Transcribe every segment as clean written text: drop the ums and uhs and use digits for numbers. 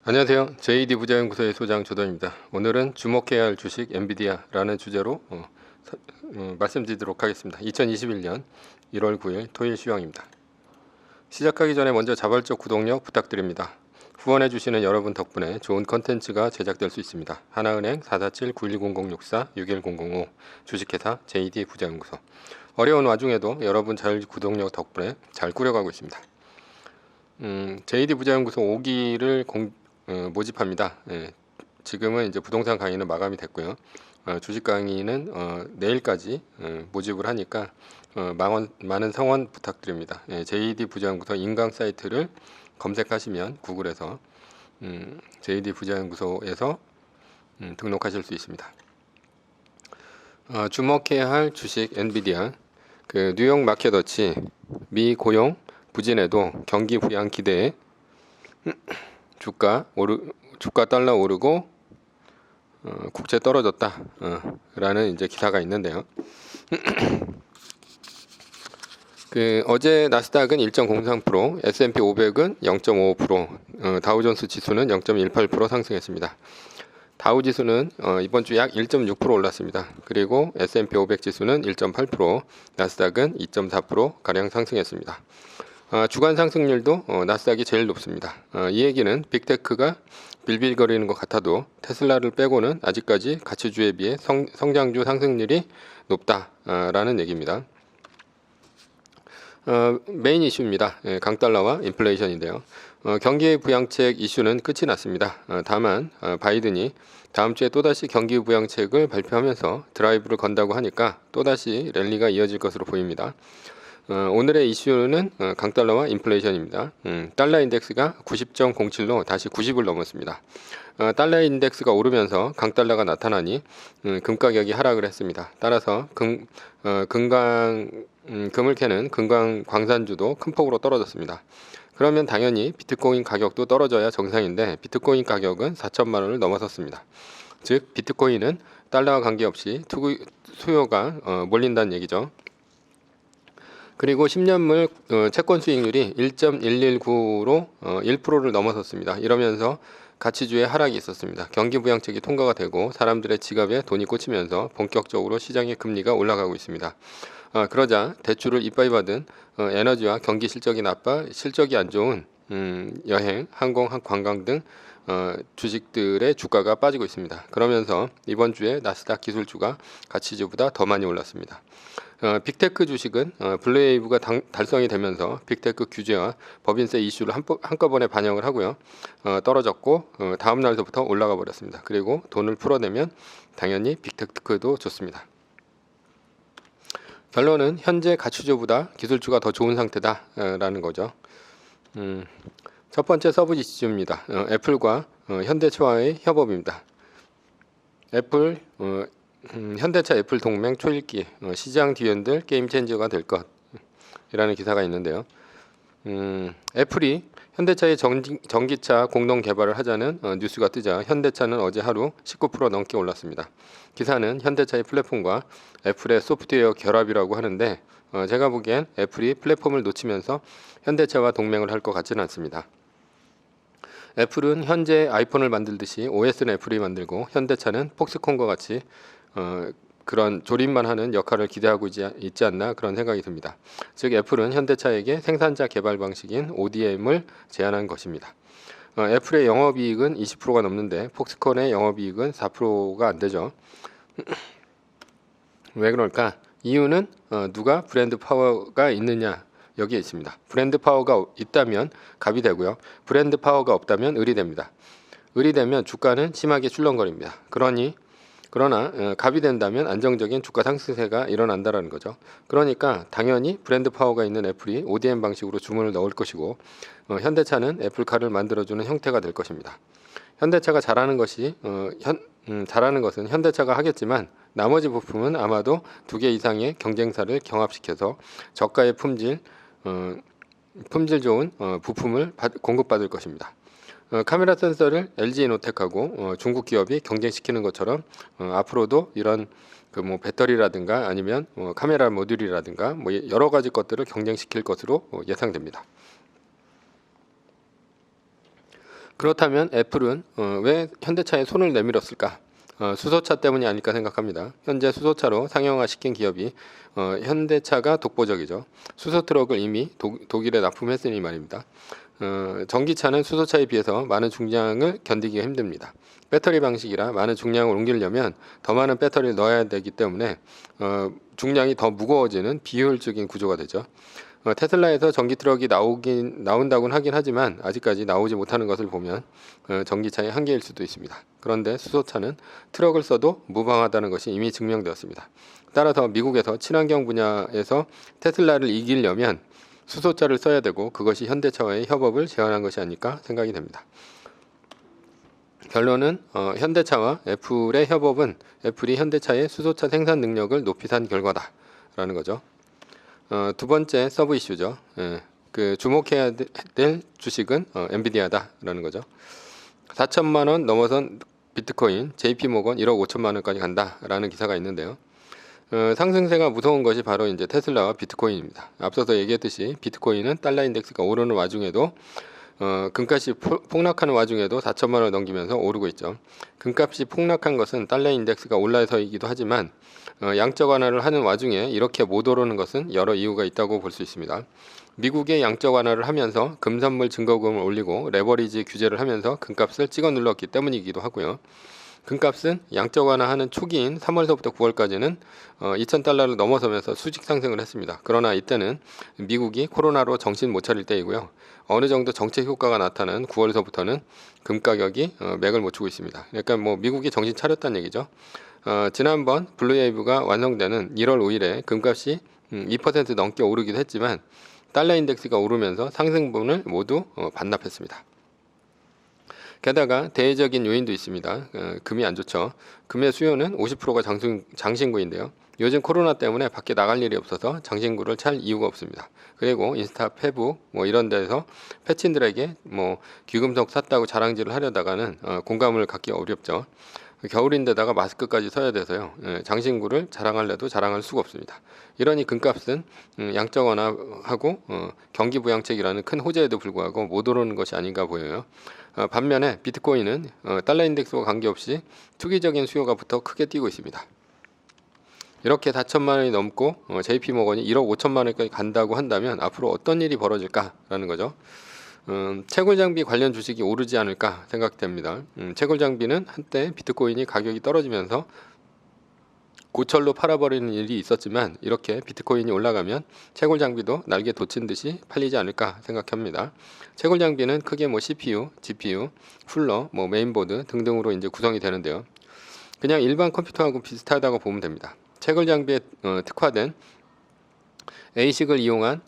안녕하세요. JD 부자연구소의 소장 조던입니다. 오늘은 주목해야 할 주식 엔비디아라는 주제로 말씀드리도록 하겠습니다. 2021년 1월 9일 토요일 시황입니다. 시작하기 전에 먼저 자발적 구독력 부탁드립니다. 후원해 주시는 여러분 덕분에 좋은 컨텐츠가 제작될 수 있습니다. 하나은행 447-910064-61005 주식회사 JD 부자연구소. 어려운 와중에도 여러분 잘 구독력 덕분에 잘 꾸려가고 있습니다. JD 부자연구소 5기를 모집합니다. 지금은 이제 부동산 강의는 마감이 됐고요. 주식 강의는 내일까지 모집을 하니까 많은 성원 부탁드립니다. JD 부자연구소 인강 사이트를 검색하시면 구글에서 JD 부자연구소에서 등록하실 수 있습니다. 주목해야 할 주식 엔비디아. 뉴욕 마켓워치 미 고용 부진에도 경기 부양 기대에 주가 달러 오르고 국채 떨어졌다 라는 이제 기사가 있는데요. 어제 나스닥은 1.03%, S&P 500은 0.5%, 다우존스 지수는 0.18% 상승했습니다. 다우 지수는 이번 주 약 1.6% 올랐습니다. 그리고 S&P 500 지수는 1.8%, 나스닥은 2.4% 가량 상승했습니다. 주간 상승률도 나스닥이 제일 높습니다. 이 얘기는 빅테크가 빌빌거리는 것 같아도 테슬라를 빼고는 아직까지 가치주에 비해 성장주 상승률이 높다라는 얘기입니다. 메인 이슈입니다. 강달러와 인플레이션인데요. 경기 부양책 이슈는 끝이 났습니다. 다만 바이든이 다음 주에 또다시 경기 부양책을 발표하면서 드라이브를 건다고 하니까 또다시 랠리가 이어질 것으로 보입니다. 오늘의 이슈는 강달러와 인플레이션입니다. 달러 인덱스가 90.07로 다시 90을 넘었습니다. 달러 인덱스가 오르면서 강달러가 나타나니 금 가격이 하락을 했습니다. 따라서 금을 캐는 금광 광산주도 큰 폭으로 떨어졌습니다. 그러면 당연히 비트코인 가격도 떨어져야 정상인데 비트코인 가격은 4천만 원을 넘어섰습니다. 즉 비트코인은 달러와 관계없이 수요가 몰린다는 얘기죠. 그리고 10년물 채권 수익률이 1.119로 1%를 넘어섰습니다. 이러면서 가치주에 하락이 있었습니다. 경기 부양책이 통과가 되고 사람들의 지갑에 돈이 꽂히면서 본격적으로 시장의 금리가 올라가고 있습니다. 그러자 대출을 이빠이 받은 에너지와 경기 실적이 나빠 실적이 안 좋은 여행, 항공, 관광 등 주식들의 주가가 빠지고 있습니다. 그러면서 이번 주에 나스닥 기술주가 가치주보다 더 많이 올랐습니다. 빅테크 주식은 블루웨이브가 달성이 되면서 빅테크 규제와 법인세 이슈를 한꺼번에 반영을 하고요. 떨어졌고 다음 날부터 올라가 버렸습니다. 그리고 돈을 풀어내면 당연히 빅테크도 좋습니다. 결론은 현재 가치주보다 기술주가 더 좋은 상태다라는 거죠. 첫 번째 서브 이슈입니다. 애플과 현대차와의 협업입니다. 애플 현대차 애플 동맹 초읽기 시장 뒤흔들 게임 체인저가 될 것이라는 기사가 있는데요. 애플이 현대차의 전기차 공동 개발을 하자는 뉴스가 뜨자 현대차는 어제 하루 19% 넘게 올랐습니다. 기사는 현대차의 플랫폼과 애플의 소프트웨어 결합이라고 하는데 제가 보기엔 애플이 플랫폼을 놓치면서 현대차와 동맹을 할 것 같지는 않습니다. 애플은 현재 아이폰을 만들듯이 OS는 애플이 만들고 현대차는 폭스콘과 같이 그런 조립만 하는 역할을 기대하고 있지 않나 그런 생각이 듭니다. 즉 애플은 현대차에게 생산자 개발 방식인 ODM을 제안한 것입니다. 애플의 영업이익은 20%가 넘는데 폭스콘의 영업이익은 4%가 안 되죠. 왜 그럴까? 이유는 누가 브랜드 파워가 있느냐 여기에 있습니다. 브랜드 파워가 있다면 갑이 되고요. 브랜드 파워가 없다면 을이 됩니다. 을이 되면 주가는 심하게 출렁거립니다. 그러나 갑이 된다면 안정적인 주가 상승세가 일어난다라는 거죠. 그러니까 당연히 브랜드 파워가 있는 애플이 ODM 방식으로 주문을 넣을 것이고 현대차는 애플카를 만들어주는 형태가 될 것입니다. 현대차가 잘하는 것은 현대차가 하겠지만 나머지 부품은 아마도 2개 이상의 경쟁사를 경합시켜서 저가의 품질 좋은 부품을 공급받을 것입니다. 카메라 센서를 LG이노텍하고 중국 기업이 경쟁시키는 것처럼 앞으로도 이런 배터리라든가 아니면 카메라 모듈이라든가 여러 가지 것들을 경쟁시킬 것으로 예상됩니다. 그렇다면 애플은 왜 현대차에 손을 내밀었을까? 수소차 때문이 아닐까 생각합니다. 현재 수소차로 상용화시킨 기업이 현대차가 독보적이죠. 수소 트럭을 이미 독일에 납품했으니 말입니다. 전기차는 수소차에 비해서 많은 중량을 견디기가 힘듭니다. 배터리 방식이라 많은 중량을 옮기려면 더 많은 배터리를 넣어야 되기 때문에 중량이 더 무거워지는 비효율적인 구조가 되죠. 테슬라에서 전기 트럭이 나온다고는 하긴 하지만 아직까지 나오지 못하는 것을 보면 전기차의 한계일 수도 있습니다. 그런데 수소차는 트럭을 써도 무방하다는 것이 이미 증명되었습니다. 따라서 미국에서 친환경 분야에서 테슬라를 이기려면 수소차를 써야 되고 그것이 현대차와의 협업을 제안한 것이 아닐까 생각이 됩니다. 결론은 현대차와 애플의 협업은 애플이 현대차의 수소차 생산 능력을 높이 산 결과다라는 거죠. 두 번째 서브 이슈죠. 그 주목해야 될 주식은 엔비디아다라는 거죠. 4천만 원 넘어선 비트코인 JP모건 1억 5천만 원까지 간다라는 기사가 있는데요. 상승세가 무서운 것이 바로 이제 테슬라와 비트코인입니다. 앞서서 얘기했듯이 비트코인은 달러 인덱스가 오르는 와중에도 금값이 폭락하는 와중에도 4천만 원을 넘기면서 오르고 있죠. 금값이 폭락한 것은 달러 인덱스가 올라서이기도 하지만 양적 완화를 하는 와중에 이렇게 못 오르는 것은 여러 이유가 있다고 볼 수 있습니다. 미국의 양적 완화를 하면서 금선물 증거금을 올리고 레버리지 규제를 하면서 금값을 찍어 눌렀기 때문이기도 하고요. 금값은 양적 완화하는 초기인 3월서부터 9월까지는 2,000달러를 넘어서면서 수직 상승을 했습니다. 그러나 이때는 미국이 코로나로 정신 못 차릴 때이고요. 어느 정도 정책 효과가 나타난 9월서부터는 금 가격이 맥을 못 추고 있습니다. 그러니까 뭐 미국이 정신 차렸다는 얘기죠. 지난번 블루웨이브가 완성되는 1월 5일에 금값이 2% 넘게 오르기도 했지만 달러 인덱스가 오르면서 상승분을 모두 반납했습니다. 게다가 대외적인 요인도 있습니다. 금이 안 좋죠. 금의 수요는 50%가 장신구인데요. 요즘 코로나 때문에 밖에 나갈 일이 없어서 장신구를 찰 이유가 없습니다. 그리고 인스타, 페북 뭐 이런 데서 패친들에게 뭐 귀금속 샀다고 자랑질을 하려다가는 공감을 갖기 어렵죠. 겨울인데다가 마스크까지 써야 돼서요. 장신구를 자랑하려도 자랑할 수가 없습니다. 이러니 금값은 양적 완화하고 경기 부양책이라는 큰 호재에도 불구하고 못 오르는 것이 아닌가 보여요. 반면에 비트코인은 달러 인덱스와 관계없이 투기적인 수요가 붙어 크게 뛰고 있습니다. 이렇게 4천만 원이 넘고 JP모건이 1억 5천만 원까지 간다고 한다면 앞으로 어떤 일이 벌어질까라는 거죠. 채굴 장비 관련 주식이 오르지 않을까 생각됩니다. 채굴 장비는 한때 비트코인이 가격이 떨어지면서 고철로 팔아버리는 일이 있었지만 이렇게 비트코인이 올라가면 채굴 장비도 날개 돋친 듯이 팔리지 않을까 생각합니다. 채굴 장비는 크게 뭐 CPU, GPU, 쿨러, 뭐 메인보드 등등으로 이제 구성이 되는데요. 그냥 일반 컴퓨터하고 비슷하다고 보면 됩니다. 채굴 장비에 특화된 ASIC을 이용한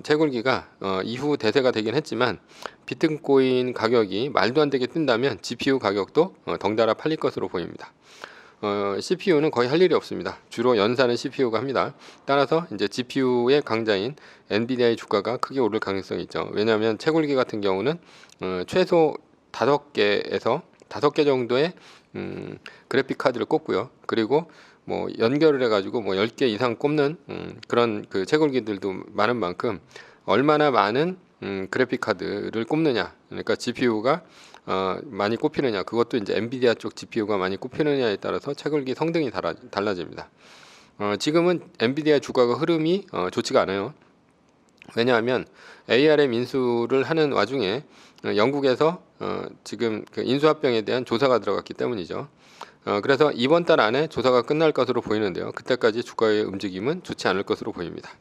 채굴기가 이후 대세가 되긴 했지만 비트코인 가격이 말도 안 되게 뜬다면 GPU 가격도 덩달아 팔릴 것으로 보입니다. CPU는 거의 할 일이 없습니다. 주로 연산은 CPU가 합니다. 따라서 이제 GPU의 강자인 엔비디아의 주가가 크게 오를 가능성이 있죠. 왜냐하면 채굴기 같은 경우는 최소 5개 정도의 그래픽 카드를 꼽고요. 그리고 뭐 연결을 해가지고 뭐 10개 이상 꼽는 그런 그 채굴기들도 많은 만큼 얼마나 많은 그래픽 카드를 꼽느냐, 그러니까 GPU가 많이 꼽히느냐, 그것도 이제 엔비디아 쪽 GPU가 많이 꼽히느냐에 따라서 채굴기 성능이 달라집니다. 지금은 엔비디아 주가가 흐름이 좋지가 않아요. 왜냐하면 ARM 인수를 하는 와중에 영국에서 지금 그 인수합병에 대한 조사가 들어갔기 때문이죠. 그래서 이번 달 안에 조사가 끝날 것으로 보이는데요. 그때까지 주가의 움직임은 좋지 않을 것으로 보입니다.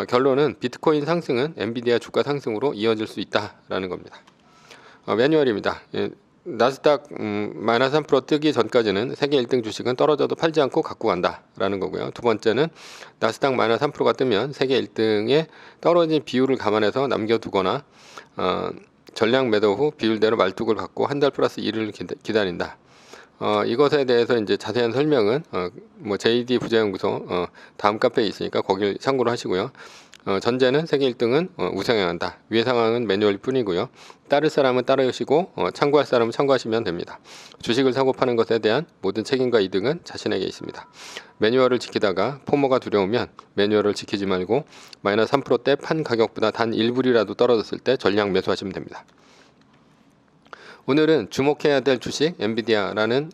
결론은 비트코인 상승은 엔비디아 주가 상승으로 이어질 수 있다라는 겁니다. 매뉴얼입니다. 나스닥 마이너스 3% 뜨기 전까지는 세계 1등 주식은 떨어져도 팔지 않고 갖고 간다라는 거고요. 두 번째는 나스닥 마이너스 3%가 뜨면 세계 1등의 떨어진 비율을 감안해서 남겨두거나 전량 매도 후 비율대로 말뚝을 갖고 한 달 플러스 1을 기다린다. 이것에 대해서 이제 자세한 설명은 뭐 JD 부자연구소 다음 카페에 있으니까 거길 참고로 하시고요. 전제는 세계 1등은 우상향한다. 위의 상황은 매뉴얼 뿐이고요. 따를 사람은 따르시고 참고할 사람은 참고하시면 됩니다. 주식을 사고 파는 것에 대한 모든 책임과 이득은 자신에게 있습니다. 매뉴얼을 지키다가 포모가 두려우면 매뉴얼을 지키지 말고 마이너스 3%대 판 가격보다 단 1불이라도 떨어졌을 때 전량 매수하시면 됩니다. 오늘은 주목해야 될 주식 엔비디아라는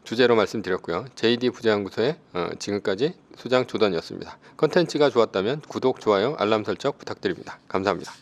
주제로 말씀드렸고요. JD 부자연구소의 지금까지 수장 조던이었습니다. 컨텐츠가 좋았다면 구독, 좋아요, 알람 설정 부탁드립니다. 감사합니다.